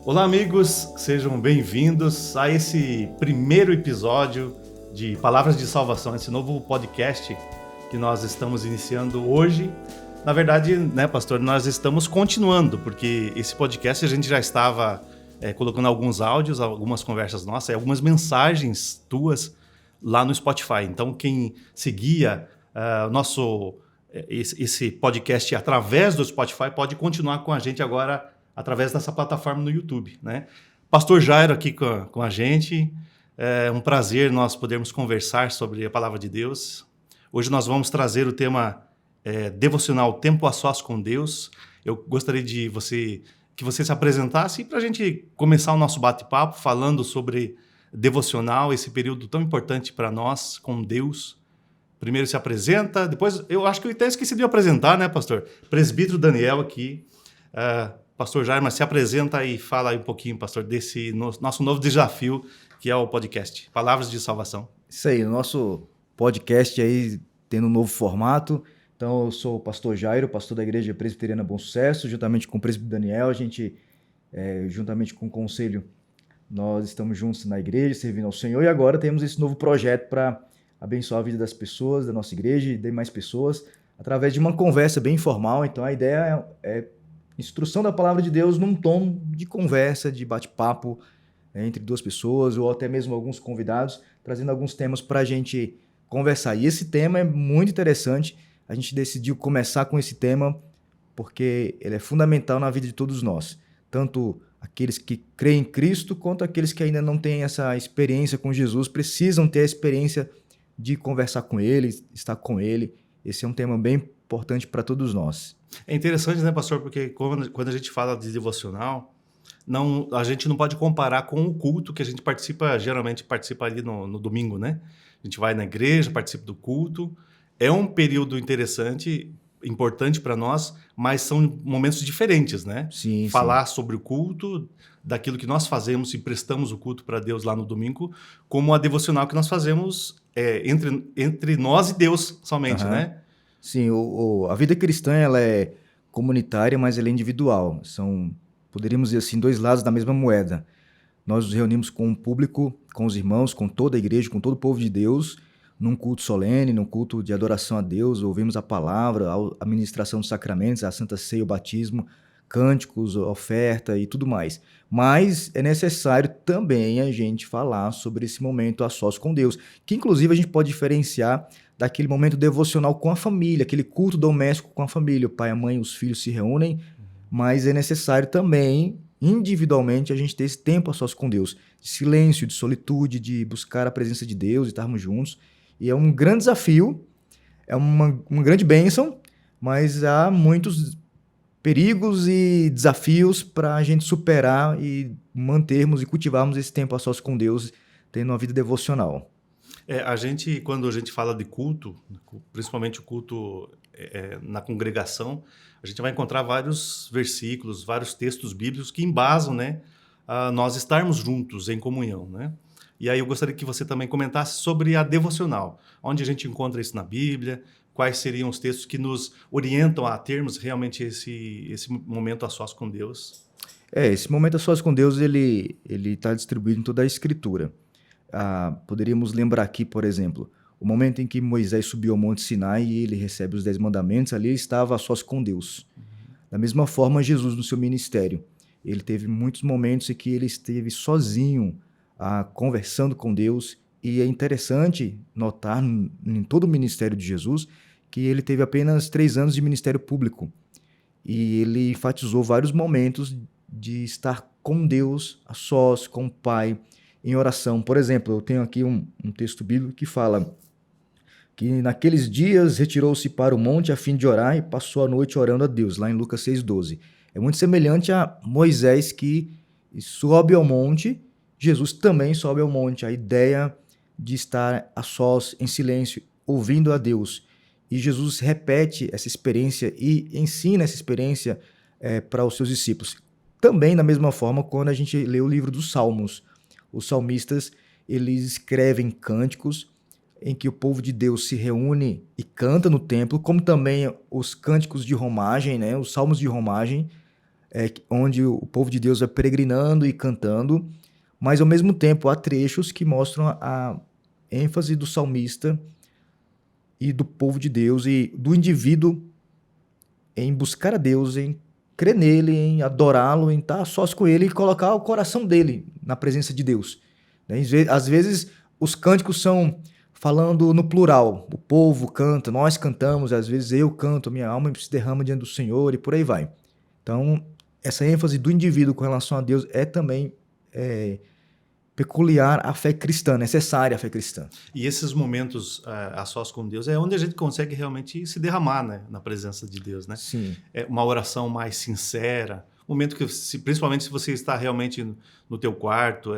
Olá, amigos, sejam bem-vindos a esse primeiro episódio de Palavras de Salvação, esse novo podcast que nós estamos iniciando hoje. Na verdade, né, pastor, nós estamos continuando, porque esse podcast a gente já estava colocando alguns áudios, algumas conversas nossas, algumas mensagens tuas lá no Spotify. Então, quem seguia esse podcast através do Spotify pode continuar com a gente agora através dessa plataforma no YouTube, né? Pastor Jairo aqui com a gente. É um prazer nós podermos conversar sobre a Palavra de Deus. Hoje nós vamos trazer o tema devocional Tempo a Sós com Deus. Eu gostaria que você se apresentasse para a gente começar o nosso bate-papo falando sobre devocional, esse período tão importante para nós com Deus. Primeiro se apresenta, depois eu acho que eu até esqueci de apresentar, né, pastor? Presbítero Daniel aqui. Pastor Jair, mas se apresenta e fala aí um pouquinho, pastor, desse nosso novo desafio, que é o podcast Palavras de Salvação. Isso aí, o nosso podcast aí tendo um novo formato. Então, eu sou o pastor Jairo, pastor da Igreja Presbiteriana Bom Sucesso, juntamente com o presbítero Daniel, a gente, juntamente com o conselho, nós estamos juntos na igreja, servindo ao Senhor, e agora temos esse novo projeto para abençoar a vida das pessoas, da nossa igreja e de mais pessoas, através de uma conversa bem informal. Então, a ideia é instrução da palavra de Deus num tom de conversa, de bate-papo entre duas pessoas ou até mesmo alguns convidados, trazendo alguns temas para a gente conversar. E esse tema é muito interessante. A gente decidiu começar com esse tema porque ele é fundamental na vida de todos nós, tanto aqueles que creem em Cristo quanto aqueles que ainda não têm essa experiência com Jesus, precisam ter a experiência de conversar com Ele, estar com Ele. Esse é um tema bem importante para todos nós. É interessante, né, pastor, porque quando a gente fala de devocional, a gente não pode comparar com o culto que a gente geralmente participa ali no domingo, né? A gente vai na igreja, participa do culto. É um período interessante, importante para nós, mas são momentos diferentes, né? Sim, falar sobre o culto, daquilo que nós fazemos e prestamos o culto para Deus lá no domingo, como a devocional que nós fazemos entre nós e Deus somente, né? Sim, a vida cristã ela é comunitária, mas ela é individual. São, poderíamos dizer assim, dois lados da mesma moeda. Nós nos reunimos com o público, com os irmãos, com toda a igreja, com todo o povo de Deus, num culto solene, num culto de adoração a Deus, ouvimos a palavra, a ministração dos sacramentos, a Santa Ceia, o batismo, cânticos, oferta e tudo mais. Mas é necessário também a gente falar sobre esse momento a sós com Deus, que inclusive a gente pode diferenciar daquele momento devocional com a família, aquele culto doméstico com a família. O pai, a mãe, os filhos se reúnem, mas é necessário também, individualmente, a gente ter esse tempo a sós com Deus, de silêncio, de solitude, de buscar a presença de Deus e estarmos juntos. E é um grande desafio, é uma grande bênção, mas há muitos perigos e desafios para a gente superar e mantermos e cultivarmos esse tempo a sós com Deus, tendo uma vida devocional. Quando a gente fala de culto, principalmente o culto na congregação, a gente vai encontrar vários versículos, vários textos bíblicos que embasam, né, a nós estarmos juntos em comunhão, né? E aí eu gostaria que você também comentasse sobre a devocional, onde a gente encontra isso na Bíblia, quais seriam os textos que nos orientam a termos realmente esse momento a sós com Deus. Esse momento a sós com Deus, ele está distribuído em toda a Escritura. Poderíamos lembrar aqui, por exemplo, o momento em que Moisés subiu ao Monte Sinai e ele recebe os 10 mandamentos, ali ele estava a sós com Deus. Da mesma forma, Jesus, no seu ministério, ele teve muitos momentos em que ele esteve sozinho, conversando com Deus, e é interessante notar em todo o ministério de Jesus que ele teve apenas 3 anos de ministério público, e ele enfatizou vários momentos de estar com Deus, a sós, com o Pai, em oração. Por exemplo, eu tenho aqui um texto bíblico que fala que naqueles dias retirou-se para o monte a fim de orar e passou a noite orando a Deus, lá em Lucas 6,12. É muito semelhante a Moisés que sobe ao monte, Jesus também sobe ao monte. A ideia de estar a sós, em silêncio, ouvindo a Deus. E Jesus repete essa experiência e ensina essa experiência para os seus discípulos. Também, da mesma forma, quando a gente lê o livro dos Salmos, os salmistas, eles escrevem cânticos em que o povo de Deus se reúne e canta no templo, como também os cânticos de romagem, né, os salmos de romagem, onde o povo de Deus vai peregrinando e cantando, mas ao mesmo tempo há trechos que mostram a ênfase do salmista e do povo de Deus e do indivíduo em buscar a Deus, em crer nele, em adorá-lo, em estar sós com ele e colocar o coração dele na presença de Deus. Às vezes os cânticos são falando no plural, o povo canta, nós cantamos, às vezes eu canto, minha alma se derrama diante do Senhor e por aí vai. Então, essa ênfase do indivíduo com relação a Deus é também peculiar à fé cristã, necessária à fé cristã. E esses momentos a sós com Deus é onde a gente consegue realmente se derramar, né, na presença de Deus, né? Sim. É uma oração mais sincera, momento que, principalmente se você está realmente no teu quarto,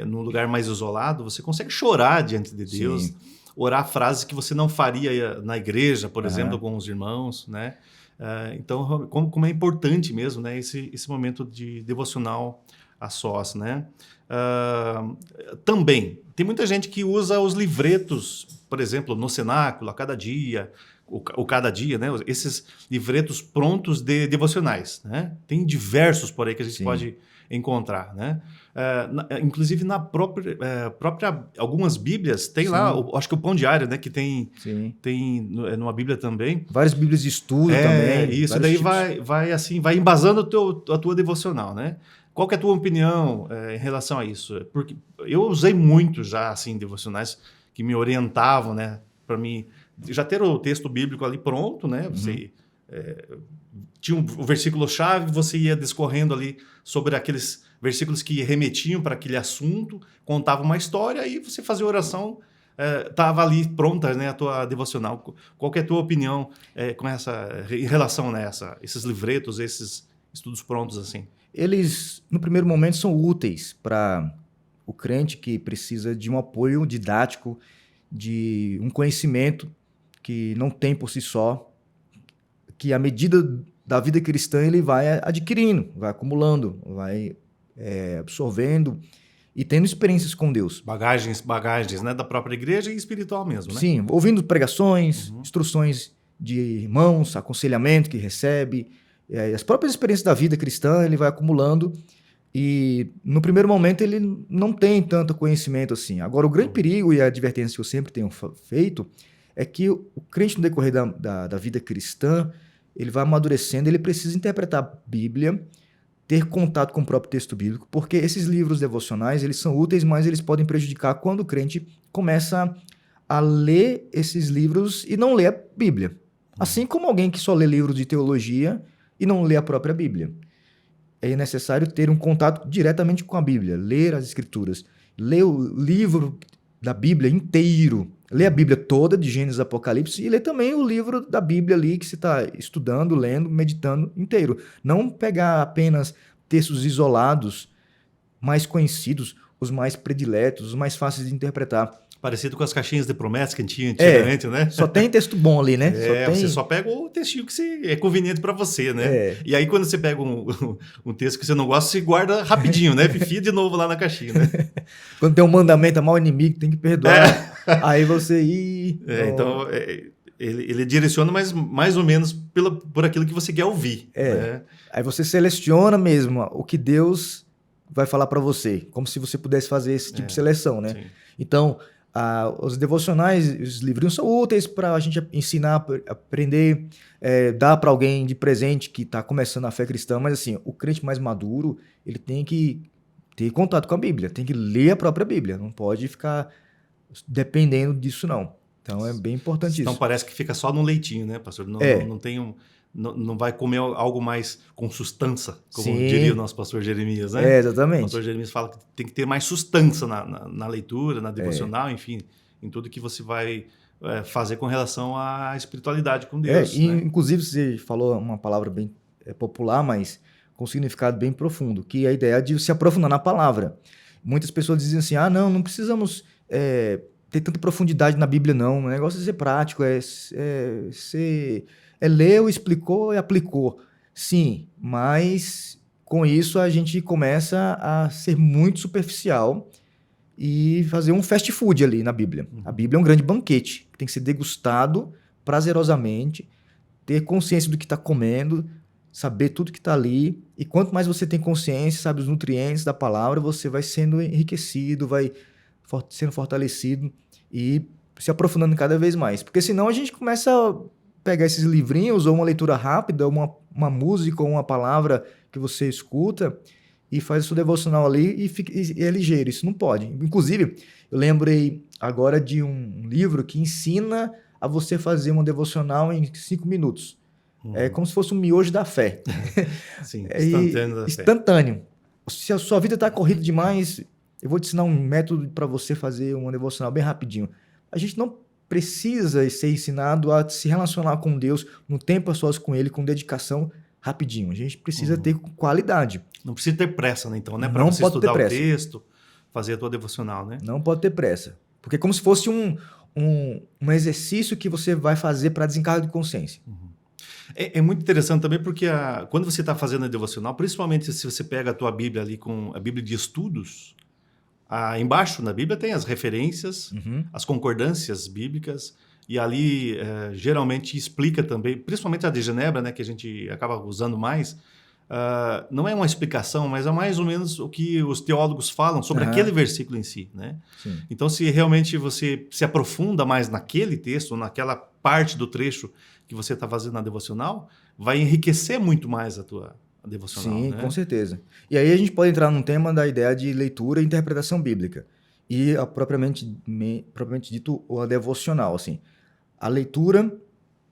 num lugar mais isolado, você consegue chorar diante de Deus, Sim. orar frases que você não faria na igreja, por exemplo, com os irmãos, né? Então, como é importante mesmo, né, esse momento de devocional a sós, né? Também, tem muita gente que usa os livretos, por exemplo, no cenáculo, a cada dia, o cada dia, né? Esses livretos prontos de devocionais, né? Tem diversos por aí que a gente Sim. pode encontrar, né? Inclusive na própria algumas Bíblias tem Sim. lá, acho que o Pão Diário, né? Que tem numa Bíblia também. Várias Bíblias de estudo também. Isso daí vai embasando a tua devocional, né? Qual que é a tua opinião em relação a isso? Porque eu usei muito já assim devocionais que me orientavam, né? Para mim já ter o texto bíblico ali pronto, né? Você tinha o versículo-chave, você ia discorrendo ali sobre aqueles versículos que remetiam para aquele assunto, contava uma história e você fazia oração, estava ali pronta, né, a tua devocional. Qual que é a tua opinião em relação a esses livretos, esses estudos prontos assim? Eles, no primeiro momento, são úteis para o crente que precisa de um apoio didático, de um conhecimento que não tem por si só, que à medida da vida cristã ele vai adquirindo, vai acumulando, vai absorvendo e tendo experiências com Deus. Bagagens, né, da própria igreja e espiritual mesmo, né? Sim, ouvindo pregações, instruções de irmãos, aconselhamento que recebe, as próprias experiências da vida cristã ele vai acumulando e no primeiro momento ele não tem tanto conhecimento assim. Agora o grande perigo e a advertência que eu sempre tenho feito é que o crente no decorrer da vida cristã ele vai amadurecendo, ele precisa interpretar a Bíblia, ter contato com o próprio texto bíblico, porque esses livros devocionais eles são úteis, mas eles podem prejudicar quando o crente começa a ler esses livros e não lê a Bíblia. Assim como alguém que só lê livros de teologia e não lê a própria Bíblia. É necessário ter um contato diretamente com a Bíblia, ler as Escrituras, ler o livro da Bíblia inteiro, ler a Bíblia toda, de Gênesis a Apocalipse, e ler também o livro da Bíblia ali que você está estudando, lendo, meditando inteiro. Não pegar apenas textos isolados, mais conhecidos, os mais prediletos, os mais fáceis de interpretar. Parecido com as caixinhas de promessa que a gente tinha antigamente, né? Só tem texto bom ali, né? Você só pega o textinho que é conveniente para você, né? E aí quando você pega um texto que você não gosta, você guarda rapidinho, né? Fia de novo lá na caixinha, né? Quando tem um mandamento, amar o inimigo, tem que perdoar. Aí você Então, ele direciona mais ou menos por aquilo que você quer ouvir. Né? Aí você seleciona mesmo o que Deus vai falar para você, como se você pudesse fazer esse tipo de seleção, né? Sim. Então, os devocionais, os livrinhos são úteis para a gente ensinar, aprender, dar para alguém de presente que está começando a fé cristã, mas assim, o crente mais maduro, ele tem que ter contato com a Bíblia, tem que ler a própria Bíblia, não pode ficar dependendo disso não. Então é bem importante isso. Então parece que fica só no leitinho, né, pastor? Não vai comer algo mais com sustância, como diria o nosso pastor Jeremias, né? Exatamente. O pastor Jeremias fala que tem que ter mais sustância na leitura, na devocional, enfim, em tudo que você vai fazer com relação à espiritualidade com Deus. Né? Inclusive, você falou uma palavra bem popular, mas com significado bem profundo, que é a ideia de se aprofundar na palavra. Muitas pessoas dizem assim, não precisamos ter tanta profundidade na Bíblia, não. O negócio é ser prático, leu, explicou e aplicou. Sim, mas com isso a gente começa a ser muito superficial e fazer um fast food ali na Bíblia. A Bíblia é um grande banquete, que tem que ser degustado prazerosamente, ter consciência do que está comendo, saber tudo que está ali. E quanto mais você tem consciência, sabe os nutrientes da palavra, você vai sendo enriquecido, vai sendo fortalecido e se aprofundando cada vez mais. Porque senão a gente começa a pegar esses livrinhos ou uma leitura rápida, uma música ou uma palavra que você escuta e faz o seu devocional ali e é ligeiro. Isso não pode. Inclusive, eu lembrei agora de um livro que ensina a você fazer uma devocional em 5 minutos. É como se fosse um miojo da fé. Sim, instantâneo da fé. Instantâneo. Se a sua vida está corrida demais, eu vou te ensinar um método para você fazer uma devocional bem rapidinho. A gente não precisa ser ensinado a se relacionar com Deus no tempo a sós com Ele, com dedicação, rapidinho. A gente precisa ter qualidade. Não precisa ter pressa, né? Então, né? Para Não você pode estudar ter o pressa. texto, fazer a tua devocional, né? Não pode ter pressa. Porque é como se fosse um exercício que você vai fazer para desencargo de consciência. É muito interessante também porque quando você está fazendo a devocional, principalmente se você pega a tua Bíblia ali com a Bíblia de estudos, embaixo na Bíblia tem as referências, as concordâncias bíblicas, e ali geralmente explica também, principalmente a de Genebra, né, que a gente acaba usando mais, não é uma explicação, mas é mais ou menos o que os teólogos falam sobre aquele versículo em si, né? Sim. Então, se realmente você se aprofunda mais naquele texto, naquela parte do trecho que você está fazendo na devocional, vai enriquecer muito mais a tua devocional. Sim, né? com certeza. E aí a gente pode entrar num tema da ideia de leitura e interpretação bíblica. E propriamente dito, a devocional, assim. A leitura,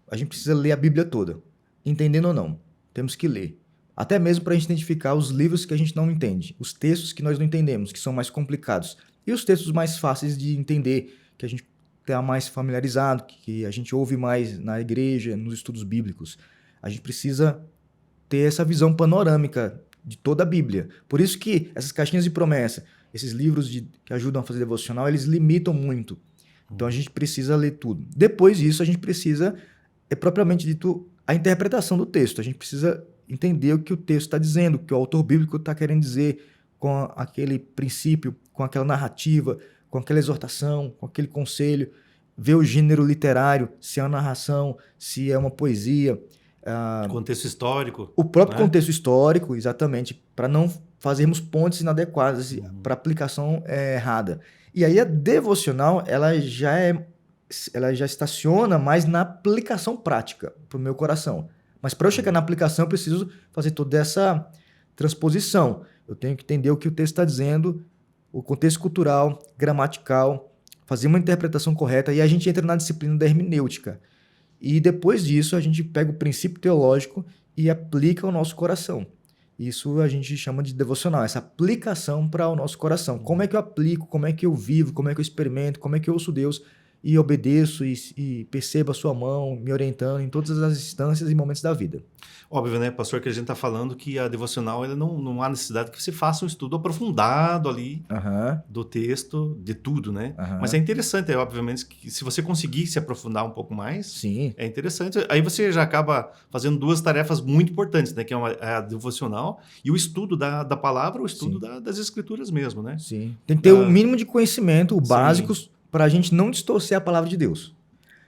a gente precisa ler a Bíblia toda. Entendendo ou não, temos que ler. Até mesmo para a gente identificar os livros que a gente não entende, os textos que nós não entendemos, que são mais complicados, e os textos mais fáceis de entender, que a gente está mais familiarizado, que a gente ouve mais na igreja, nos estudos bíblicos. A gente precisa ter essa visão panorâmica de toda a Bíblia. Por isso que essas caixinhas de promessa, esses livros que ajudam a fazer devocional, eles limitam muito. Então a gente precisa ler tudo. Depois disso, a gente precisa, propriamente dito, a interpretação do texto. A gente precisa entender o que o texto está dizendo, o que o autor bíblico está querendo dizer com aquele princípio, com aquela narrativa, com aquela exortação, com aquele conselho, ver o gênero literário, se é uma narração, se é uma poesia. Contexto histórico. O próprio contexto histórico, exatamente, para não fazermos pontes inadequadas para aplicação errada. E aí a devocional, ela já estaciona mais na aplicação prática para o meu coração. Mas para eu chegar na aplicação, eu preciso fazer toda essa transposição. Eu tenho que entender o que o texto está dizendo, o contexto cultural, gramatical, fazer uma interpretação correta, e a gente entra na disciplina da hermenêutica. E depois disso, a gente pega o princípio teológico e aplica ao nosso coração. Isso a gente chama de devocional, essa aplicação para o nosso coração. Como é que eu aplico, como é que eu vivo, como é que eu experimento, como é que eu ouço Deus e obedeço e percebo a sua mão me orientando em todas as instâncias e momentos da vida. Óbvio, né, pastor, que a gente está falando que a devocional ele não há necessidade que você faça um estudo aprofundado ali do texto, de tudo, né? Mas é interessante, obviamente, que se você conseguir se aprofundar um pouco mais, sim, é interessante. Aí você já acaba fazendo duas tarefas muito importantes, né? Que é a devocional e o estudo da palavra, o estudo das escrituras mesmo, né? Sim. Tem que ter o mínimo de conhecimento, o básico, para a gente não distorcer a palavra de Deus.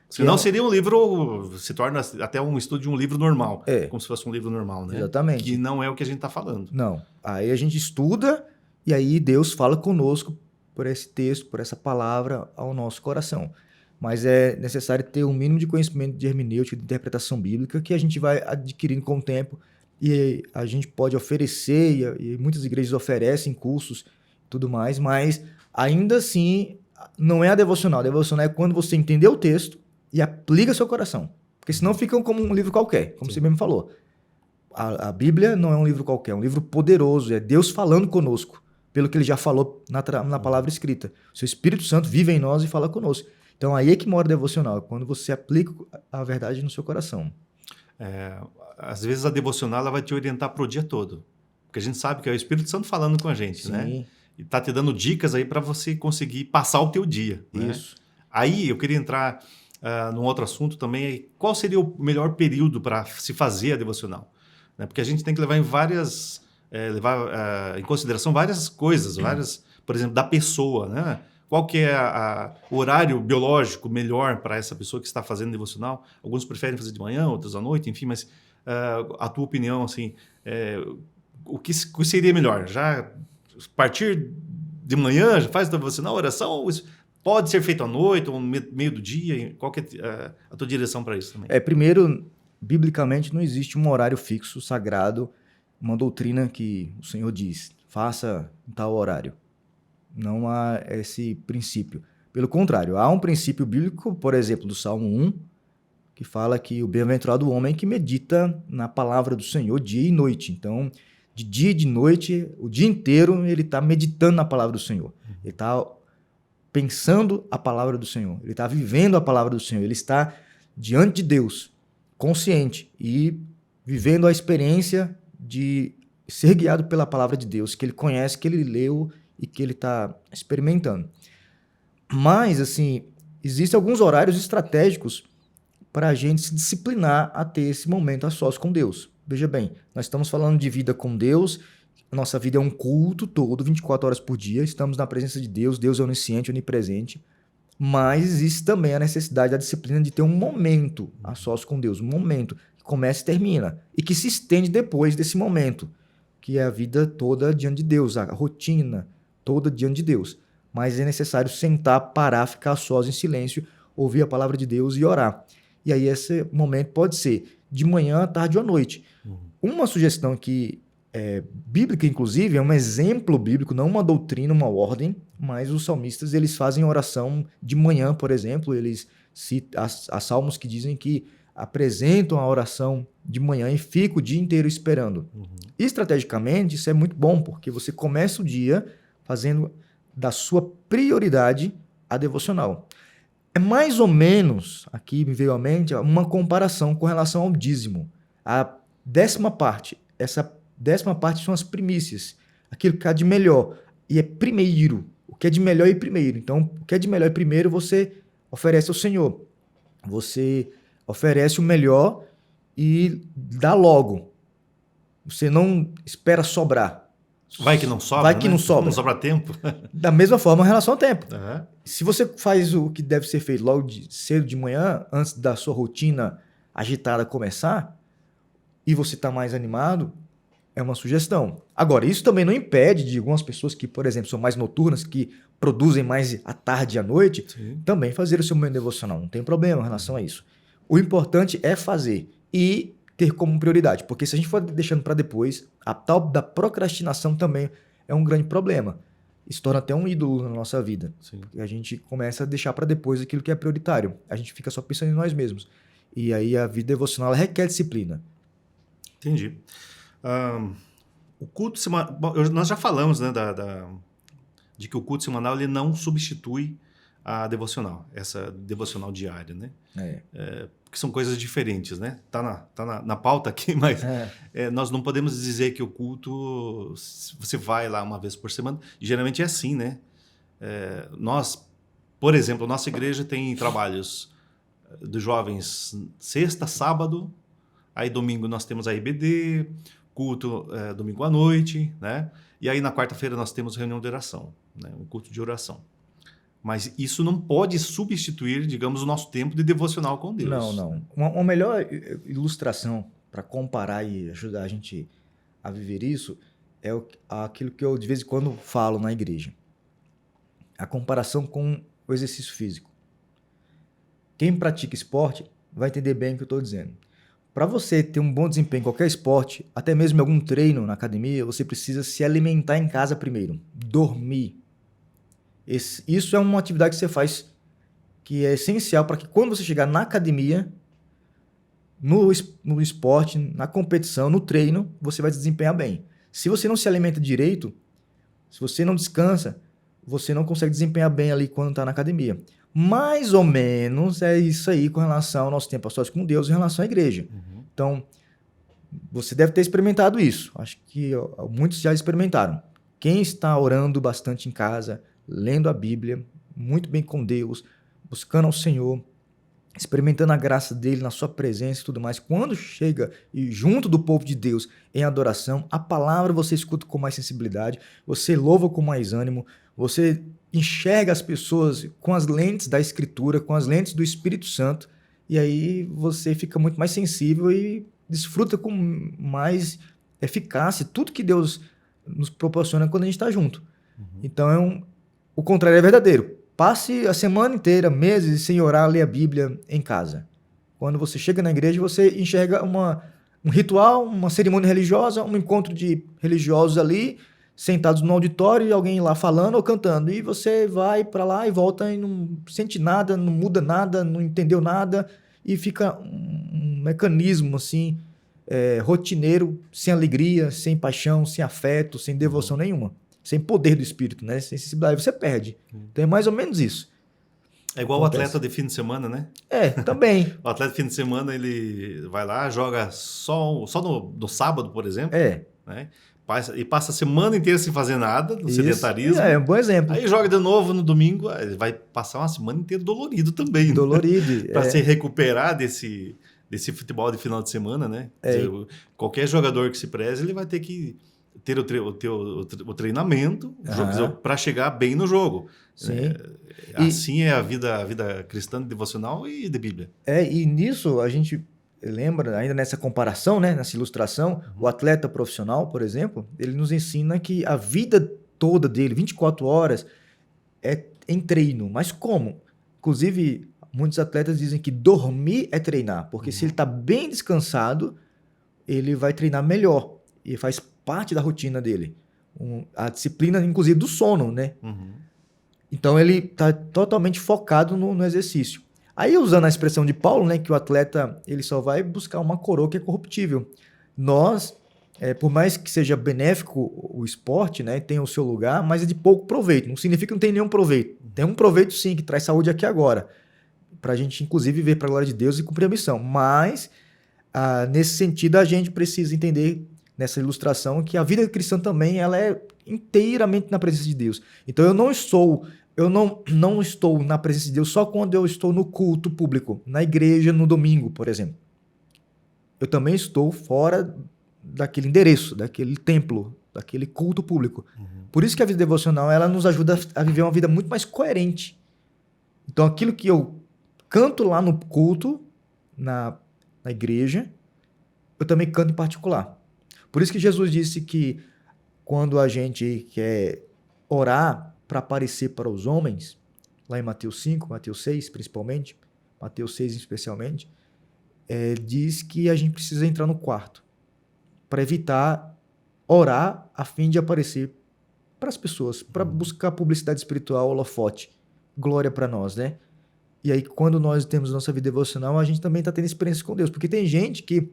Senão seria um livro, se torna até um estudo de um livro normal, como se fosse um livro normal, né? Exatamente. Que não é o que a gente está falando. Não. Aí a gente estuda e aí Deus fala conosco por esse texto, por essa palavra ao nosso coração. Mas é necessário ter um mínimo de conhecimento de hermenêutica, de interpretação bíblica, que a gente vai adquirindo com o tempo e a gente pode oferecer, e muitas igrejas oferecem cursos e tudo mais, mas ainda assim não é a devocional. A devocional é quando você entendeu o texto e aplica seu coração. Porque senão fica como um livro qualquer, como você mesmo falou. A Bíblia não é um livro qualquer, é um livro poderoso, é Deus falando conosco, pelo que Ele já falou na palavra escrita. O seu Espírito Santo vive em nós e fala conosco. Então aí é que mora o devocional, quando você aplica a verdade no seu coração. Às vezes a devocional ela vai te orientar para o dia todo, porque a gente sabe que é o Espírito Santo falando com a gente, Sim. né? E tá te dando dicas aí para você conseguir passar o teu dia. Isso. Né? Aí eu queria entrar num outro assunto também, qual seria o melhor período para se fazer a devocional? Né? Porque a gente tem que levar em consideração várias coisas, por exemplo, da pessoa, né? Qual que é o horário biológico melhor para essa pessoa que está fazendo devocional? Alguns preferem fazer de manhã, outros à noite, enfim, mas a tua opinião, assim, o que seria melhor? Já a partir de manhã, já faz a devocional, oração, ou isso pode ser feito à noite, ou no meio do dia? Qual que é a tua direção para isso também? Primeiro, biblicamente não existe um horário fixo, sagrado, uma doutrina que o Senhor diz, faça em tal horário. Não há esse princípio. Pelo contrário, há um princípio bíblico, por exemplo, do Salmo 1, que fala que o bem-aventurado o homem que medita na palavra do Senhor dia e noite. Então, de dia e de noite, o dia inteiro, ele está meditando na palavra do Senhor. Ele está pensando a palavra do Senhor. Ele está vivendo a palavra do Senhor. Ele está diante de Deus, consciente e vivendo a experiência de ser guiado pela palavra de Deus, que ele conhece, que ele leu e que ele está experimentando. Mas, assim, existem alguns horários estratégicos para a gente se disciplinar a ter esse momento a sós com Deus. Veja bem, nós estamos falando de vida com Deus, nossa vida é um culto todo, 24 horas por dia, estamos na presença de Deus, Deus é onisciente, onipresente, mas existe também a necessidade da disciplina de ter um momento a sós com Deus, um momento que começa e termina, e que se estende depois desse momento, que é a vida toda diante de Deus, a rotina toda diante de Deus. Mas é necessário sentar, parar, ficar a sós em silêncio, ouvir a palavra de Deus e orar. E aí esse momento pode ser de manhã, tarde ou à noite. Uma sugestão que é bíblica, inclusive, é um exemplo bíblico, não uma doutrina, uma ordem, mas os salmistas eles fazem oração de manhã, por exemplo, eles citam, há salmos que dizem que apresentam a oração de manhã e ficam o dia inteiro esperando. Estrategicamente, isso é muito bom, porque você começa o dia fazendo da sua prioridade a devocional. É mais ou menos, aqui me veio à mente, uma comparação com relação ao dízimo. A 10ª parte, essa 10ª parte são as primícias, aquilo que é de melhor, e é primeiro, o que é de melhor e primeiro. Então, o que é de melhor e primeiro você oferece ao Senhor. Você oferece o melhor e dá logo. Você não espera sobrar. Vai que não sobra, Vai que né? não sobra. Não sobra tempo. Da mesma forma, em relação ao tempo. Uhum. Se você faz o que deve ser feito logo cedo de manhã, antes da sua rotina agitada começar, e você está mais animado, é uma sugestão. Agora, isso também não impede de algumas pessoas que, por exemplo, são mais noturnas, que produzem mais à tarde e à noite, Sim. também fazer o seu momento devocional. Não tem problema em relação a isso. O importante é fazer e ter como prioridade, porque se a gente for deixando para depois, a tal da procrastinação também é um grande problema. Isso torna até um ídolo na nossa vida. Sim. Porque a gente começa a deixar para depois aquilo que é prioritário. A gente fica só pensando em nós mesmos. E aí a vida devocional requer disciplina. Entendi. O culto semanal... Nós já falamos, né, de que o culto semanal ele não substitui a devocional, essa devocional diária, né? Porque são coisas diferentes, né? Tá na pauta aqui, mas nós não podemos dizer que o culto, você vai lá uma vez por semana, geralmente é assim, né? Nós, por exemplo, nossa igreja tem trabalhos dos jovens sexta, sábado, aí domingo nós temos a IBD, culto domingo à noite, né? E aí na quarta-feira nós temos reunião de oração, né? Um culto de oração. Mas isso não pode substituir, digamos, o nosso tempo de devocional com Deus. Não. Uma melhor ilustração para comparar e ajudar a gente a viver isso é aquilo que eu de vez em quando falo na igreja. A comparação com o exercício físico. Quem pratica esporte vai entender bem o que eu estou dizendo. Para você ter um bom desempenho em qualquer esporte, até mesmo em algum treino na academia, você precisa se alimentar em casa primeiro. Dormir. Isso é uma atividade que você faz que é essencial para que quando você chegar na academia, no esporte, na competição, no treino, você vai desempenhar bem. Se você não se alimenta direito, se você não descansa, você não consegue desempenhar bem ali quando está na academia. Mais ou menos é isso aí com relação ao nosso tempo a sós com Deus em relação à igreja. Então, você deve ter experimentado isso. Acho que muitos já experimentaram. Quem está orando bastante em casa, lendo a Bíblia, muito bem com Deus, buscando ao Senhor, experimentando a graça dele na sua presença e tudo mais. Quando chega e junto do povo de Deus em adoração, a palavra você escuta com mais sensibilidade, você louva com mais ânimo, você enxerga as pessoas com as lentes da Escritura, com as lentes do Espírito Santo, e aí você fica muito mais sensível e desfruta com mais eficácia tudo que Deus nos proporciona quando a gente está junto. Então, o contrário é verdadeiro. Passe a semana inteira, meses, sem orar, ler a Bíblia em casa. Quando você chega na igreja, você enxerga um ritual, uma cerimônia religiosa, um encontro de religiosos ali, sentados no auditório e alguém lá falando ou cantando. E você vai para lá e volta e não sente nada, não muda nada, não entendeu nada e fica um mecanismo assim, rotineiro, sem alegria, sem paixão, sem afeto, sem devoção nenhuma. Sem poder do Espírito, né? Sem sensibilidade, você perde. Então é mais ou menos isso. É igual o atleta de fim de semana, né? Também. O atleta de fim de semana, ele vai lá, joga só no sábado, por exemplo. Né? E passa a semana inteira sem fazer nada, no sedentarismo. É um bom exemplo. Aí joga de novo no domingo, ele vai passar uma semana inteira dolorido também. Dolorido. Para se recuperar desse futebol de final de semana, né? Dizer, qualquer jogador que se preze, ele vai ter que ter o treinamento para chegar bem no jogo. Sim. Assim é a vida cristã, devocional e de Bíblia. E nisso a gente lembra, ainda nessa comparação, né, nessa ilustração, o atleta profissional, por exemplo, ele nos ensina que a vida toda dele, 24 horas, é em treino. Mas como? Inclusive, muitos atletas dizem que dormir é treinar, porque se ele está bem descansado, ele vai treinar melhor. E faz parte da rotina dele. A disciplina, inclusive, do sono, né? Então, ele está totalmente focado no exercício. Aí, usando a expressão de Paulo, né, que o atleta ele só vai buscar uma coroa que é corruptível. Nós, por mais que seja benéfico o esporte, né, tem o seu lugar, mas é de pouco proveito. Não significa que não tem nenhum proveito. Tem um proveito, sim, que traz saúde aqui agora. Para a gente, inclusive, viver para a glória de Deus e cumprir a missão. Mas, nesse sentido, a gente precisa entender, nessa ilustração, que a vida cristã também ela é inteiramente na presença de Deus. Então eu não estou na presença de Deus só quando eu estou no culto público, na igreja, no domingo, por exemplo. Eu também estou fora daquele endereço, daquele templo, daquele culto público. Por isso que a vida devocional ela nos ajuda a viver uma vida muito mais coerente. Então aquilo que eu canto lá no culto, na igreja, eu também canto em particular. Por isso que Jesus disse que quando a gente quer orar para aparecer para os homens, lá em Mateus 5, Mateus 6 principalmente, Mateus 6 especialmente, diz que a gente precisa entrar no quarto para evitar orar a fim de aparecer para as pessoas, para buscar publicidade espiritual, holofote, glória para nós, né? E aí quando nós temos nossa vida devocional, a gente também está tendo experiência com Deus, porque tem gente que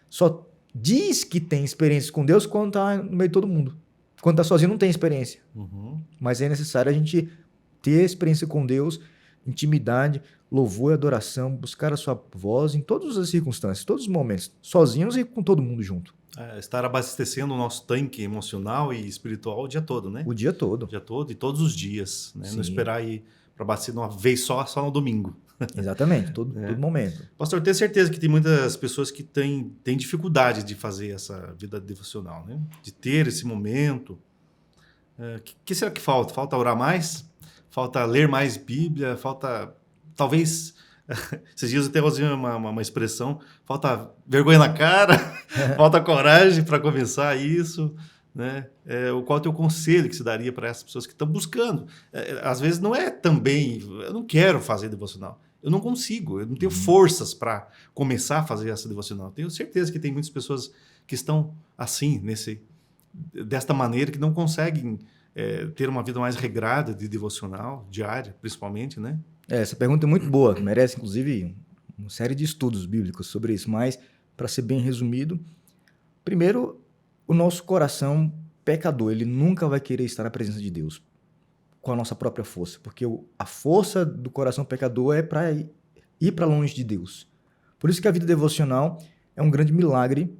só diz que tem experiência com Deus quando está no meio de todo mundo. Quando está sozinho não tem experiência. Mas é necessário a gente ter experiência com Deus, intimidade, louvor e adoração, buscar a sua voz em todas as circunstâncias, todos os momentos, sozinhos e com todo mundo junto. Estar abastecendo o nosso tanque emocional e espiritual o dia todo, né? O dia todo. O dia todo e todos os dias, né? Não esperar ir para abastecer de uma vez só no domingo. Exatamente, todo momento. Pastor, tenho certeza que tem muitas pessoas que têm dificuldade de fazer essa vida devocional, né? De ter esse momento. O que será que falta? Falta orar mais? Falta ler mais Bíblia? Falta, talvez, esses dias eu até usei uma expressão, falta vergonha na cara, falta coragem para começar isso, né? Qual é o teu conselho que se daria para essas pessoas que estão buscando? Às vezes não é também, eu não quero fazer devocional. Eu não consigo, eu não tenho forças para começar a fazer essa devocional. Tenho certeza que tem muitas pessoas que estão assim, desta maneira, que não conseguem ter uma vida mais regrada de devocional, diária, principalmente, né? Essa pergunta é muito boa, merece, inclusive, uma série de estudos bíblicos sobre isso, mas, para ser bem resumido, primeiro, o nosso coração pecador, ele nunca vai querer estar na presença de Deus com a nossa própria força, porque a força do coração pecador é para ir para longe de Deus. Por isso que a vida devocional é um grande milagre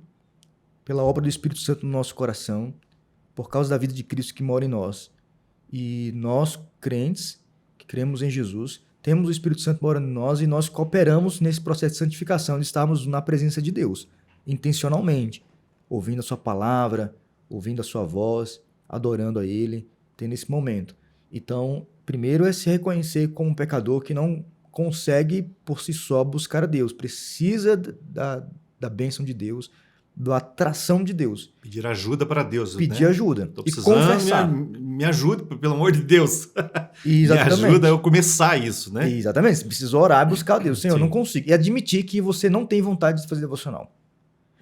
pela obra do Espírito Santo no nosso coração, por causa da vida de Cristo que mora em nós. E nós, crentes, que cremos em Jesus, temos o Espírito Santo morando em nós e nós cooperamos nesse processo de santificação, de estarmos na presença de Deus, intencionalmente, ouvindo a sua palavra, ouvindo a sua voz, adorando a Ele, tendo esse momento. Então, primeiro é se reconhecer como um pecador que não consegue por si só buscar a Deus. Precisa da bênção de Deus, da atração de Deus. Pedir ajuda para Deus. Pedir ajuda. Tô E precisando, confessar. me ajude, pelo amor de Deus. Exatamente. Me ajuda a eu começar isso, né? Exatamente. Você precisa orar e buscar a Deus. Senhor, eu Sim. não consigo. E admitir que você não tem vontade de fazer devocional.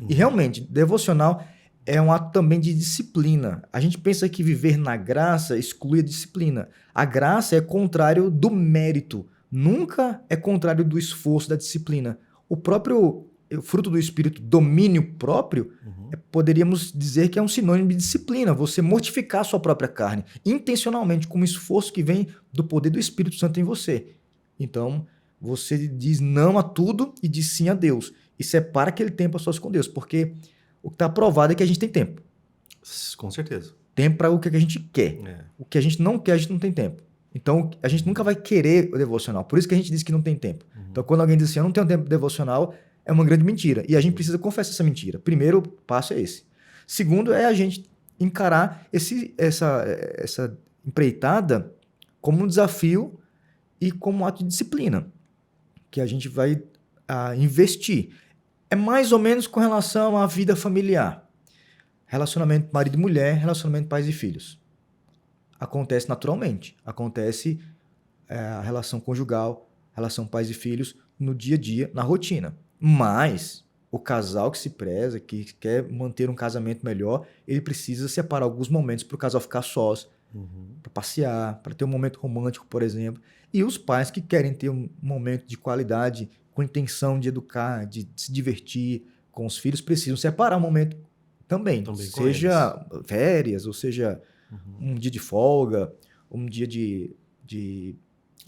E realmente, devocional é um ato também de disciplina. A gente pensa que viver na graça exclui a disciplina. A graça é contrário do mérito. Nunca é contrário do esforço, da disciplina. O próprio fruto do Espírito, domínio próprio, poderíamos dizer que é um sinônimo de disciplina. Você mortificar a sua própria carne, intencionalmente, com um esforço que vem do poder do Espírito Santo em você. Então, você diz não a tudo e diz sim a Deus. E separa aquele tempo a sós com Deus, porque o que está provado é que a gente tem tempo. Com certeza. Tempo para o que a gente quer. É. O que a gente não quer, a gente não tem tempo. Então, a gente nunca vai querer o devocional. Por isso que a gente diz que não tem tempo. Então, quando alguém diz assim, eu não tenho tempo devocional, é uma grande mentira. E a gente precisa confessar essa mentira. Primeiro passo é esse. Segundo é a gente encarar essa empreitada como um desafio e como um ato de disciplina, que a gente vai investir. É mais ou menos com relação à vida familiar. Relacionamento marido e mulher, relacionamento pais e filhos. Acontece naturalmente. Acontece a relação conjugal, relação pais e filhos no dia a dia, na rotina. Mas o casal que se preza, que quer manter um casamento melhor, ele precisa separar alguns momentos para o casal ficar sós, para passear, para ter um momento romântico, por exemplo. E os pais que querem ter um momento de qualidade, com intenção de educar, de se divertir com os filhos, precisam separar um momento também seja férias, ou seja, um dia de folga, um dia de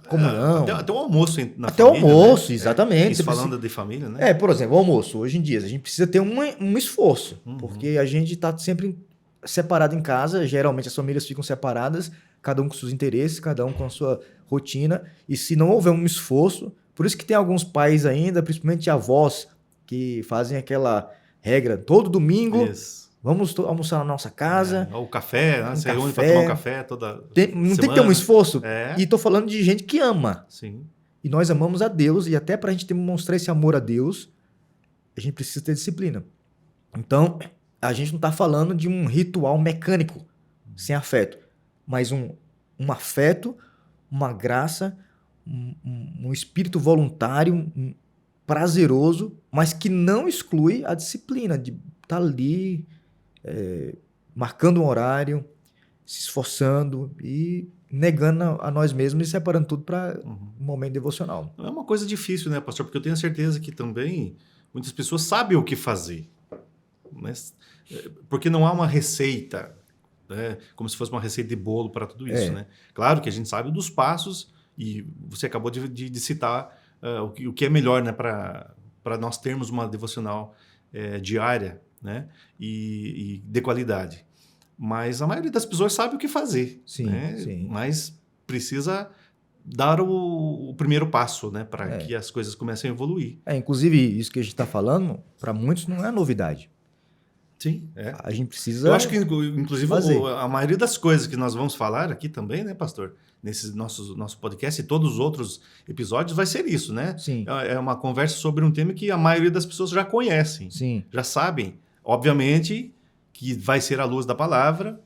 comunhão. Até o almoço na até família. Até o almoço, né? exatamente. Isso falando de família, né? Por exemplo, o almoço. Hoje em dia, a gente precisa ter um esforço, porque a gente está sempre separado em casa, geralmente as famílias ficam separadas, cada um com seus interesses, cada um com a sua rotina, e se não houver um esforço, por isso que tem alguns pais ainda, principalmente avós, que fazem aquela regra, todo domingo, vamos almoçar na nossa casa. O café, né? Você reúne para tomar um café toda não semana. Tem que ter um esforço. E estou falando de gente que ama. Sim. E nós amamos a Deus, e até para a gente demonstrar esse amor a Deus, a gente precisa ter disciplina. Então, a gente não está falando de um ritual mecânico, sem afeto, mas um afeto, uma graça, um espírito voluntário, prazeroso, mas que não exclui a disciplina de estar ali marcando um horário, se esforçando e negando a nós mesmos e separando tudo para um momento devocional. É uma coisa difícil, né, pastor? Porque eu tenho certeza que também muitas pessoas sabem o que fazer, mas porque não há uma receita, né? Como se fosse uma receita de bolo para tudo isso, né? Claro que a gente sabe dos passos e você acabou de citar o que é melhor, né, para nós termos uma devocional diária, né, e de qualidade. Mas a maioria das pessoas sabe o que fazer, sim, né? Sim. Mas precisa dar o primeiro passo, né, para que as coisas comecem a evoluir. Inclusive, isso que a gente está falando, para muitos não é novidade. Sim, A gente precisa. Eu acho que, inclusive, a maioria das coisas que nós vamos falar aqui também, né, pastor? Nesse nosso podcast e todos os outros episódios, vai ser isso, né? Sim. É uma conversa sobre um tema que a maioria das pessoas já conhecem, Sim. Já sabem. Obviamente que vai ser à luz da palavra,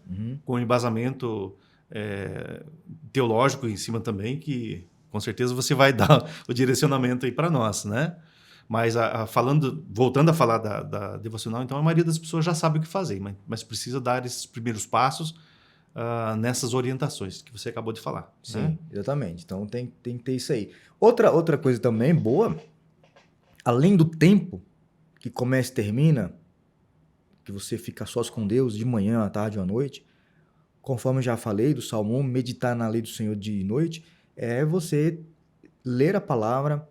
com embasamento teológico em cima também, que com certeza você vai dar o direcionamento aí para nós, né? Mas voltando a falar da devocional, então a maioria das pessoas já sabe o que fazer, mas precisa dar esses primeiros passos nessas orientações que você acabou de falar. Sim, né? Exatamente. Então tem que ter isso aí. Outra coisa também boa, além do tempo que começa e termina, que você fica sós com Deus de manhã, à tarde ou à noite, conforme eu já falei do Salmo 1, meditar na lei do Senhor dia e noite, é você ler a palavra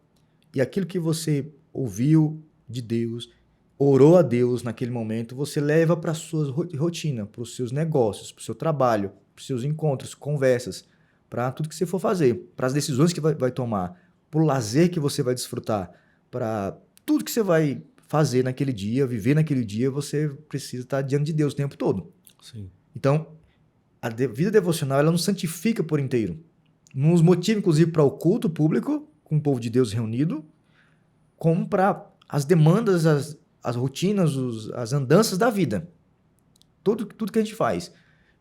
e aquilo que você ouviu de Deus, orou a Deus naquele momento, você leva para a sua rotina, para os seus negócios, para o seu trabalho, para os seus encontros, conversas, para tudo que você for fazer, para as decisões que vai tomar, para o lazer que você vai desfrutar, para tudo que você vai fazer naquele dia, viver naquele dia, você precisa estar diante de Deus o tempo todo. Sim. Então, a vida devocional, ela nos santifica por inteiro. Nos motiva, inclusive, para o culto público, com o povo de Deus reunido, como para as demandas as rotinas, as andanças da vida. Tudo que a gente faz.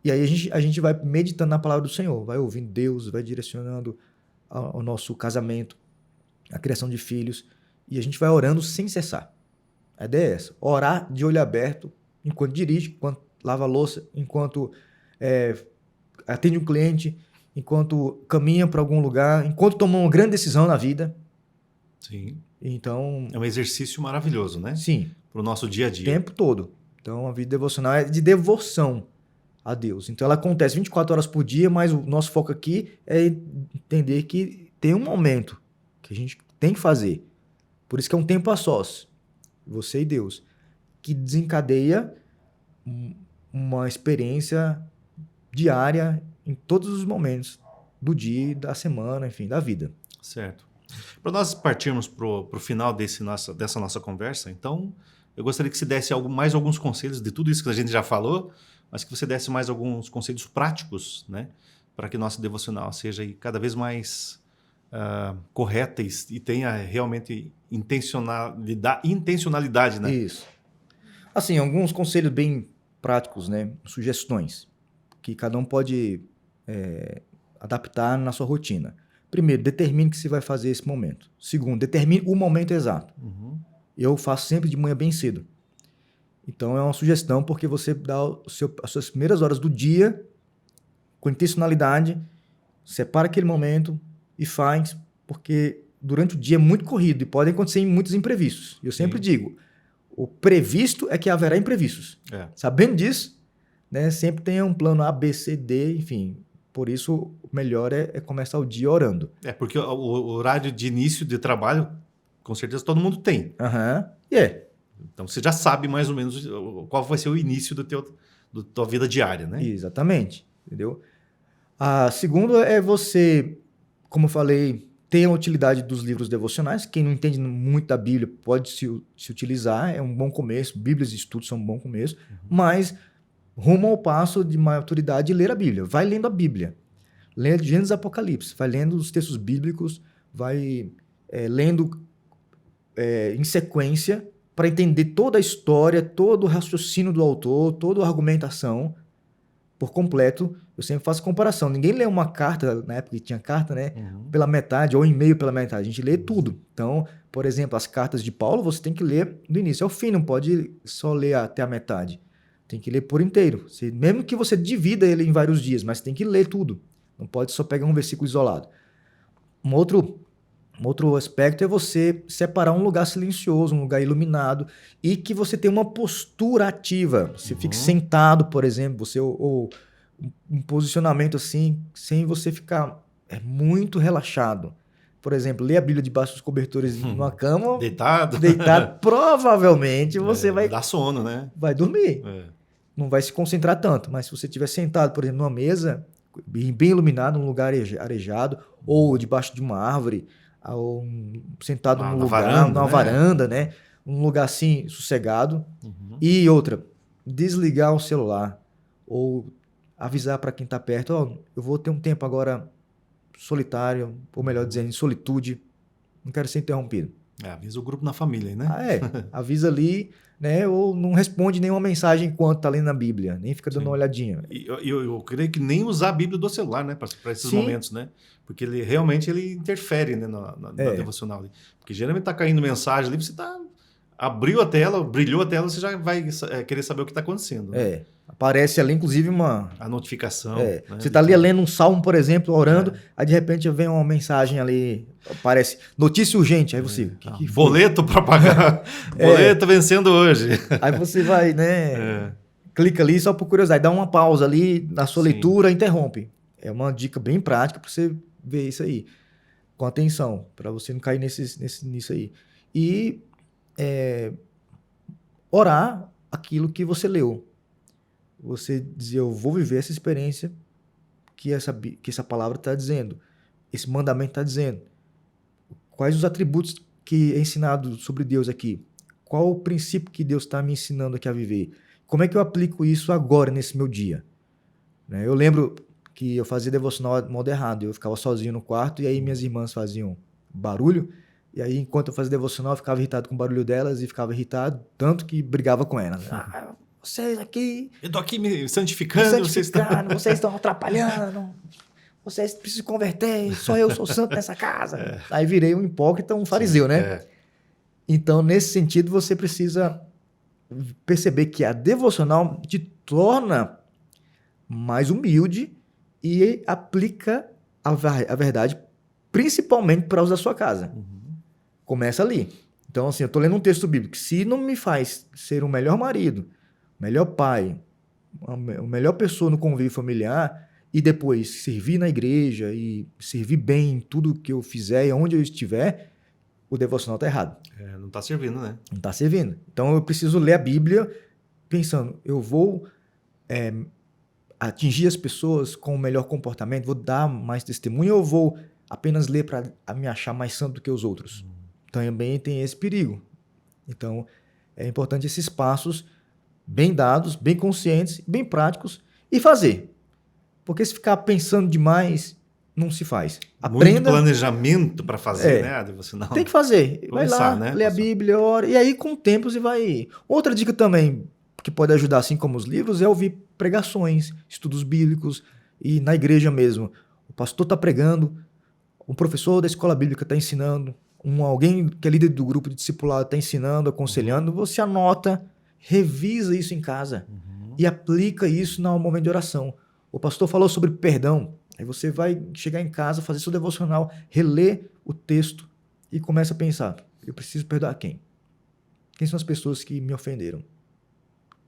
E aí a gente vai meditando na palavra do Senhor, vai ouvindo Deus, vai direcionando ao nosso casamento, a criação de filhos, e a gente vai orando sem cessar. A ideia é essa, orar de olho aberto, enquanto dirige, enquanto lava a louça, enquanto atende um cliente, enquanto caminha para algum lugar, enquanto toma uma grande decisão na vida. Sim. Então, É um exercício maravilhoso, né? sim. Para o nosso dia a O dia. tempo todo. Então, a vida devocional é de devoção a Deus. Então, ela acontece 24 horas por dia, mas o nosso foco aqui é entender que tem um momento que a gente tem que fazer. Por isso que é um tempo a sós, você e Deus, que desencadeia uma experiência diária em todos os momentos do dia, da semana, enfim, da vida. Certo. Para nós partirmos para o final dessa nossa conversa, então, eu gostaria que você desse mais alguns conselhos de tudo isso que a gente já falou, mas que você desse mais alguns conselhos práticos, né, para que nossa devocional seja cada vez mais correta e tenha realmente intencionalidade, né? Isso. Assim, alguns conselhos bem práticos, né, sugestões, que cada um pode adaptar na sua rotina. Primeiro, determine o que você vai fazer esse momento. Segundo, determine o momento exato. Uhum. Eu faço sempre de manhã bem cedo. Então, é uma sugestão porque você dá as suas primeiras horas do dia com intencionalidade, separa aquele momento e faz, porque durante o dia é muito corrido e podem acontecer muitos imprevistos. Eu sempre digo, o previsto é que haverá imprevistos. Sabendo disso, né, sempre tenha um plano A, B, C, D, enfim. Por isso, o melhor é começar o dia orando. Porque o horário de início de trabalho, com certeza, todo mundo tem. Então, você já sabe mais ou menos qual vai ser o início da tua vida diária, né? Exatamente. Entendeu? A segunda é você, como eu falei, ter a utilidade dos livros devocionais. Quem não entende muito da Bíblia pode se utilizar. É um bom começo. Bíblias e estudos são um bom começo. Mas rumo ao passo de maturidade e ler a Bíblia. Vai lendo a Bíblia. Lendo Gênesis e Apocalipse. Vai lendo os textos bíblicos. Vai lendo em sequência para entender toda a história, todo o raciocínio do autor, toda a argumentação por completo. Eu sempre faço comparação. Ninguém lê uma carta, na época que tinha carta, né? Pela metade, ou e-mail pela metade. A gente lê tudo. Então, por exemplo, as cartas de Paulo, você tem que ler do início ao fim. Não pode só ler até a metade. Tem que ler por inteiro. Mesmo que você divida ele em vários dias, mas tem que ler tudo. Não pode só pegar um versículo isolado. Um outro aspecto é você separar um lugar silencioso, um lugar iluminado, e que você tenha uma postura ativa. Você fique sentado, por exemplo, ou um posicionamento assim, sem você ficar muito relaxado. Por exemplo, ler a Bíblia debaixo dos cobertores numa cama. Deitado, provavelmente você vai dar sono, né? Vai dormir. Não vai se concentrar tanto. Mas se você estiver sentado, por exemplo, numa mesa, bem iluminado, num lugar arejado, ou debaixo de uma árvore, ou sentado num lugar, numa varanda, né? Um lugar assim, sossegado. E outra, desligar o celular, ou avisar para quem está perto, eu vou ter um tempo agora solitário, ou melhor dizendo, em solitude, não quero ser interrompido. Avisa o grupo na família, né? Avisa ali, né? Ou não responde nenhuma mensagem enquanto está lendo na Bíblia, nem fica dando uma olhadinha. Eu creio que nem usar a Bíblia do celular, né? Para esses momentos, né? Porque ele realmente interfere, né, na devocional. Porque geralmente está caindo mensagem ali, você abriu a tela, brilhou a tela, você já vai querer saber o que está acontecendo. Né? Aparece ali, inclusive, a notificação. Né? Você está ali lendo um salmo, por exemplo, orando, aí de repente vem uma mensagem ali, aparece notícia urgente, aí você... boleto para pagar, boleto vencendo hoje. Aí você vai, né, clica ali só por curiosidade, dá uma pausa ali na sua leitura, interrompe. É uma dica bem prática para você ver isso aí, com atenção, para você não cair nisso aí. E orar aquilo que você leu. Você dizer, eu vou viver essa experiência que essa palavra está dizendo, esse mandamento está dizendo. Quais os atributos que é ensinado sobre Deus aqui? Qual o princípio que Deus está me ensinando aqui a viver? Como é que eu aplico isso agora, nesse meu dia? Eu lembro que eu fazia devocional de modo errado. Eu ficava sozinho no quarto e aí minhas irmãs faziam barulho E aí, enquanto eu fazia devocional, eu ficava irritado com o barulho delas e ficava irritado, tanto que brigava com elas. Vocês aqui... Eu tô aqui me santificando, vocês estão atrapalhando, vocês precisam se converter, só eu sou santo nessa casa. Aí virei um hipócrita, um fariseu, né? Então, nesse sentido, você precisa perceber que a devocional te torna mais humilde e aplica a verdade principalmente para os da sua casa. Começa ali. Então, assim, eu estou lendo um texto bíblico. Se não me faz ser um melhor marido, melhor pai, a melhor pessoa no convívio familiar e depois servir na igreja e servir bem em tudo que eu fizer e onde eu estiver, o devocional está errado. Não está servindo, né? Não está servindo. Então, eu preciso ler a Bíblia pensando, eu vou atingir as pessoas com o melhor comportamento, vou dar mais testemunho ou vou apenas ler para me achar mais santo do que os outros? Também tem esse perigo. Então, é importante esses passos bem dados, bem conscientes, bem práticos e fazer. Porque se ficar pensando demais, não se faz. Aprenda. Muito planejamento para fazer, né, a devocional. Tem que fazer. Começar, vai lá, né, lê a Bíblia, ora, e aí com o tempo você vai... Outra dica também que pode ajudar, assim como os livros, é ouvir pregações, estudos bíblicos e na igreja mesmo. O pastor está pregando, um professor da escola bíblica está ensinando, alguém que é líder do grupo de discipulado está ensinando, aconselhando, você anota, revisa isso em casa e aplica isso no momento de oração. O pastor falou sobre perdão, aí você vai chegar em casa, fazer seu devocional, reler o texto e começa a pensar, eu preciso perdoar quem? Quem são as pessoas que me ofenderam?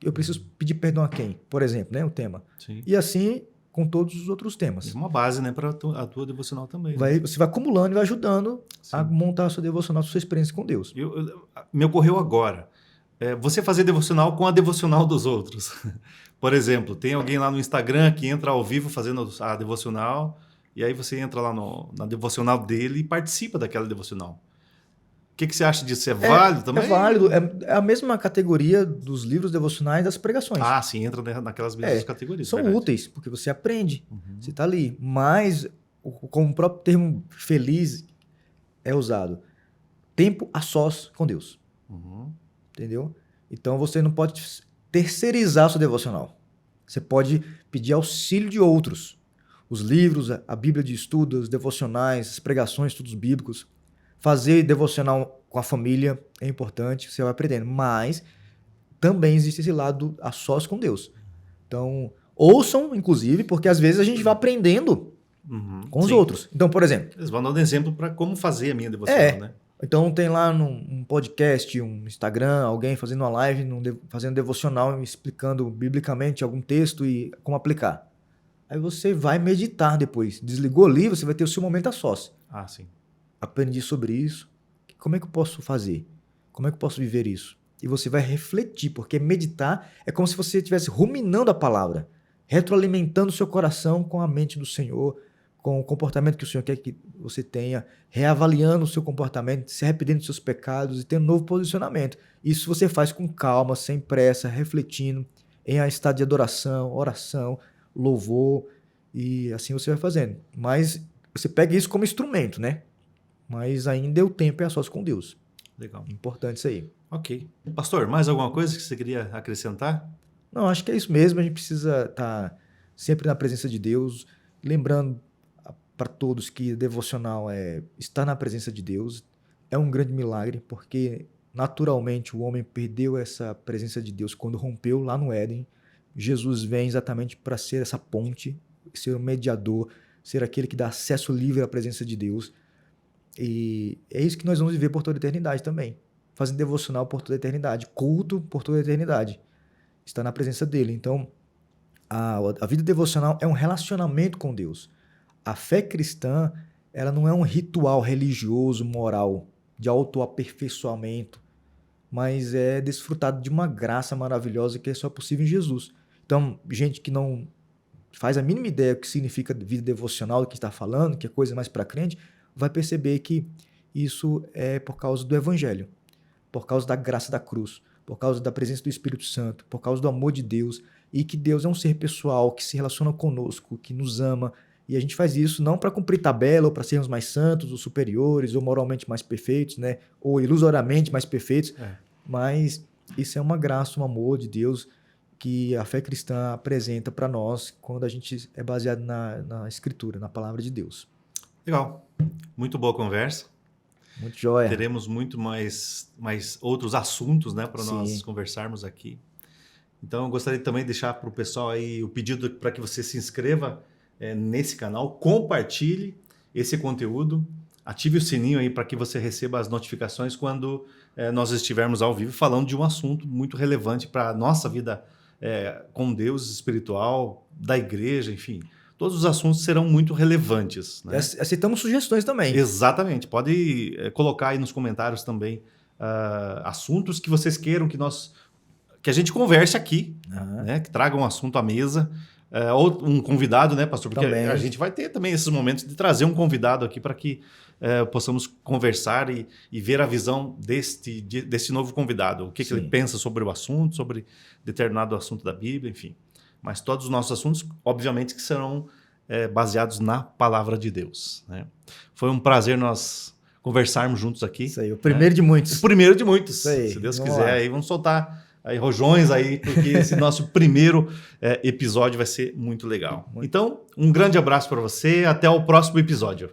Eu preciso pedir perdão a quem? Por exemplo, né, o tema. Sim. E assim com todos os outros temas. É uma base, né, para a tua devocional também. Você vai acumulando e vai ajudando a montar a sua devocional, a sua experiência com Deus. Me ocorreu agora. Você fazer devocional com a devocional dos outros. Por exemplo, tem alguém lá no Instagram que entra ao vivo fazendo a devocional, e aí você entra lá na devocional dele e participa daquela devocional. O que você acha disso? É válido também? É válido. É a mesma categoria dos livros devocionais das pregações. Ah, sim, entra naquelas mesmas categorias. São úteis, porque você aprende. Você está ali. Mas, como o próprio termo feliz é usado, tempo a sós com Deus. Entendeu? Então, você não pode terceirizar seu devocional. Você pode pedir auxílio de outros. Os livros, a Bíblia de estudo, os devocionais, as pregações, estudos bíblicos. Fazer devocional com a família é importante, você vai aprendendo. Mas também existe esse lado a sós com Deus. Então, ouçam, inclusive, porque às vezes a gente vai aprendendo com os outros. Então, por exemplo... Eles vão dando exemplo para como fazer a minha devocional, né? Então, tem lá um podcast, um Instagram, alguém fazendo uma live, fazendo devocional, explicando biblicamente algum texto e como aplicar. Aí você vai meditar depois. Desligou ali, você vai ter o seu momento a sós. Ah, sim. Aprendi sobre isso. Como é que eu posso fazer? Como é que eu posso viver isso? E você vai refletir, porque meditar é como se você estivesse ruminando a palavra, retroalimentando o seu coração com a mente do Senhor, com o comportamento que o Senhor quer que você tenha, reavaliando o seu comportamento, se arrependendo dos seus pecados e tendo um novo posicionamento. Isso você faz com calma, sem pressa, refletindo em um estado de adoração, oração, louvor, e assim você vai fazendo. Mas você pega isso como instrumento, né? Mas ainda o tempo é a sós com Deus. Legal. Importante isso aí. Ok. Pastor, mais alguma coisa que você queria acrescentar? Não, acho que é isso mesmo. A gente precisa estar sempre na presença de Deus, lembrando para todos que devocional é estar na presença de Deus. É um grande milagre, porque naturalmente o homem perdeu essa presença de Deus quando rompeu lá no Éden. Jesus vem exatamente para ser essa ponte, ser o mediador, ser aquele que dá acesso livre à presença de Deus. E é isso que nós vamos viver por toda a eternidade também. Fazendo devocional por toda a eternidade, culto por toda a eternidade. Está na presença dele. Então, a vida devocional é um relacionamento com Deus. A fé cristã, ela não é um ritual religioso, moral, de autoaperfeiçoamento, mas é desfrutado de uma graça maravilhosa que é só possível em Jesus. Então, gente que não faz a mínima ideia do que significa vida devocional, do que está falando, que é coisa mais para crente, vai perceber que isso é por causa do Evangelho, por causa da graça da cruz, por causa da presença do Espírito Santo, por causa do amor de Deus, e que Deus é um ser pessoal, que se relaciona conosco, que nos ama, E a gente faz isso não para cumprir tabela ou para sermos mais santos ou superiores ou moralmente mais perfeitos, né? Ou ilusoriamente mais perfeitos, mas isso é uma graça, um amor de Deus que a fé cristã apresenta para nós quando a gente é baseado na Escritura, na palavra de Deus. Legal. Muito boa conversa. Muito joia. Teremos muito mais outros assuntos, né, para nós Sim. conversarmos aqui. Então, eu gostaria também de deixar para o pessoal aí o pedido para que você se inscreva nesse canal, compartilhe esse conteúdo, ative o sininho aí para que você receba as notificações quando nós estivermos ao vivo falando de um assunto muito relevante para a nossa vida com Deus, espiritual, da igreja, enfim. Todos os assuntos serão muito relevantes. Né? Aceitamos sugestões também. Exatamente. Pode colocar aí nos comentários também assuntos que vocês queiram que a gente converse aqui, né? Que traga um assunto à mesa. Ou um convidado, né, pastor? Porque também. A gente vai ter também esses momentos de trazer um convidado aqui para que possamos conversar e ver a visão desse novo convidado. O que ele pensa sobre o assunto, sobre determinado assunto da Bíblia, enfim. Mas todos os nossos assuntos, obviamente, que serão baseados na palavra de Deus. Né? Foi um prazer nós conversarmos juntos aqui. Isso aí, o primeiro de muitos. O primeiro de muitos. Isso aí. Se Deus quiser, aí vamos soltar aí rojões aí, porque esse nosso primeiro episódio vai ser muito legal. Então, um grande abraço para você, até o próximo episódio.